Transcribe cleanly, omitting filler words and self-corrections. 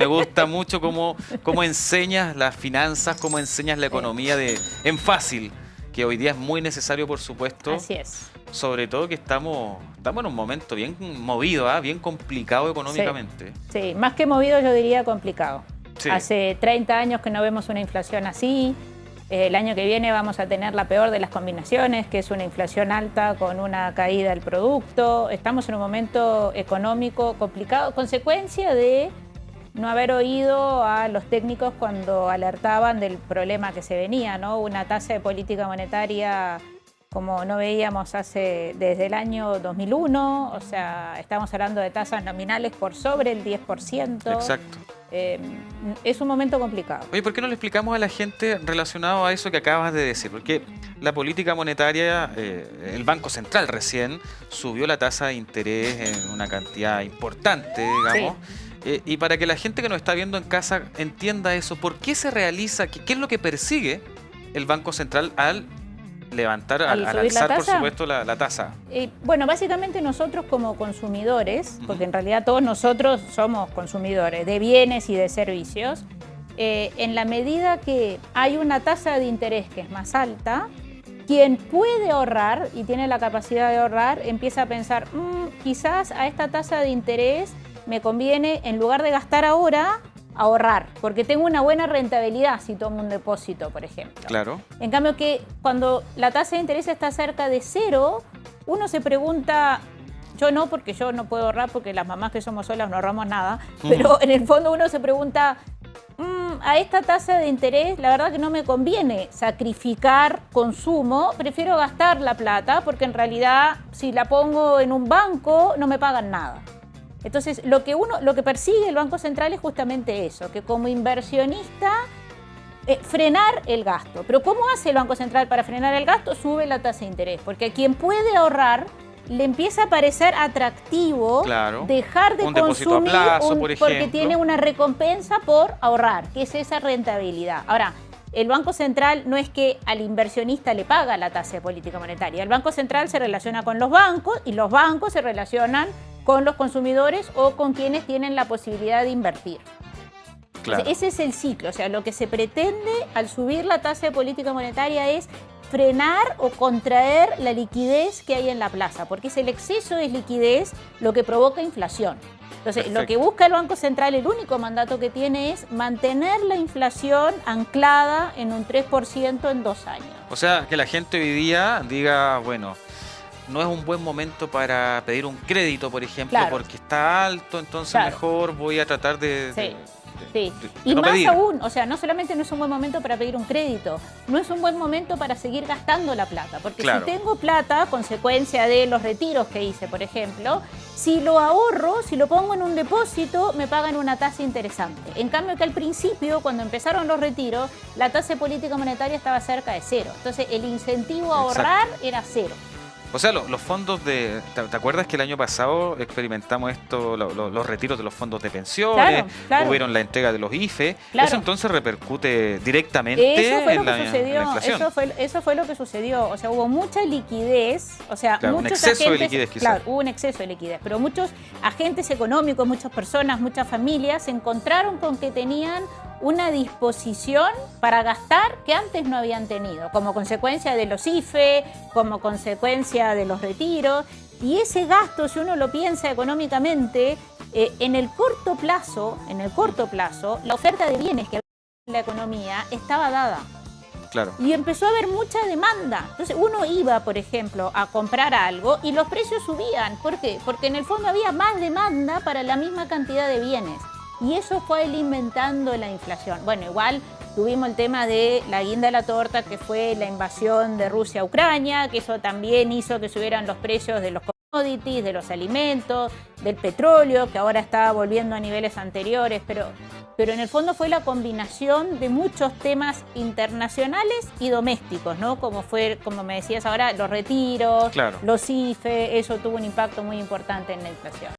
Me gusta mucho cómo enseñas las finanzas, cómo enseñas la economía en fácil, que hoy día es muy necesario, por supuesto. Así es. Sobre todo que estamos en un momento bien movido, bien complicado económicamente. Sí, más que movido yo diría complicado. Sí. Hace 30 años que no vemos una inflación así. El año que viene vamos a tener la peor de las combinaciones, que es una inflación alta con una caída del producto. Estamos en un momento económico complicado, consecuencia de no haber oído a los técnicos cuando alertaban del problema que se venía, ¿no? Una tasa de política monetaria como no veíamos desde el año 2001, o sea, estamos hablando de tasas nominales por sobre el 10%. Exacto. Es un momento complicado. Oye, ¿por qué no le explicamos a la gente relacionado a eso que acabas de decir? Porque la política monetaria, el Banco Central recién subió la tasa de interés en una cantidad importante, digamos. Sí. Y para que la gente que nos está viendo en casa entienda eso, ¿por qué se realiza? ¿Qué es lo que persigue el Banco Central al levantar, al alzar, por supuesto, la tasa? Bueno, básicamente nosotros como consumidores, porque en realidad todos nosotros somos consumidores de bienes y de servicios, en la medida que hay una tasa de interés que es más alta, quien puede ahorrar y tiene la capacidad de ahorrar empieza a pensar, quizás a esta tasa de interés me conviene, en lugar de gastar ahora, ahorrar, porque tengo una buena rentabilidad si tomo un depósito, por ejemplo. Claro. En cambio que cuando la tasa de interés está cerca de cero, uno se pregunta, yo no, porque yo no puedo ahorrar, porque las mamás que somos solas no ahorramos nada, pero en el fondo uno se pregunta, a esta tasa de interés la verdad que no me conviene sacrificar consumo, prefiero gastar la plata, porque en realidad si la pongo en un banco no me pagan nada. Entonces, lo que persigue el Banco Central es justamente eso, que como inversionista frenar el gasto. Pero ¿cómo hace el Banco Central para frenar el gasto? Sube la tasa de interés, porque a quien puede ahorrar le empieza a parecer atractivo dejar de consumir porque tiene una recompensa por ahorrar, que es esa rentabilidad. Ahora, el Banco Central no es que al inversionista le paga la tasa de política monetaria. El Banco Central se relaciona con los bancos y los bancos se relacionan con los consumidores o con quienes tienen la posibilidad de invertir. Claro. Ese es el ciclo. O sea, lo que se pretende al subir la tasa de política monetaria es frenar o contraer la liquidez que hay en la plaza, porque es el exceso de liquidez lo que provoca inflación. Entonces, Perfecto. Lo que busca el Banco Central, el único mandato que tiene es mantener la inflación anclada en un 3% en 2 años. O sea, que la gente hoy día diga, bueno, no es un buen momento para pedir un crédito, por ejemplo, porque está alto, entonces mejor voy a tratar de y no más pedir. Aún, o sea, no solamente no es un buen momento para pedir un crédito, no es un buen momento para seguir gastando la plata, porque si tengo plata, consecuencia de los retiros que hice, por ejemplo, si lo ahorro, si lo pongo en un depósito, me pagan una tasa interesante. En cambio que al principio, cuando empezaron los retiros, la tasa de política monetaria estaba cerca de cero. Entonces el incentivo a ahorrar era cero. O sea, los fondos ¿Te acuerdas que el año pasado experimentamos esto, los retiros de los fondos de pensiones? Hubieron la entrega de los IFE. Eso entonces repercute directamente en la inflación. Eso fue lo que sucedió. O sea, hubo mucha liquidez. O sea, un exceso de liquidez quizás. Claro, hubo un exceso de liquidez. Pero muchos agentes económicos, muchas personas, muchas familias se encontraron con que tenían una disposición para gastar que antes no habían tenido, como consecuencia de los IFE, como consecuencia de los retiros. Y ese gasto, si uno lo piensa económicamente, en el corto plazo, la oferta de bienes que había en la economía estaba dada. Claro. Y empezó a haber mucha demanda. Entonces uno iba, por ejemplo, a comprar algo y los precios subían. ¿Por qué? Porque en el fondo había más demanda para la misma cantidad de bienes. Y eso fue alimentando la inflación. Bueno, igual tuvimos el tema de la guinda de la torta, que fue la invasión de Rusia a Ucrania, que eso también hizo que subieran los precios de los commodities, de los alimentos, del petróleo, que ahora está volviendo a niveles anteriores, pero en el fondo fue la combinación de muchos temas internacionales y domésticos, ¿no? Como me decías ahora, los retiros, los IFE, eso tuvo un impacto muy importante en la inflación.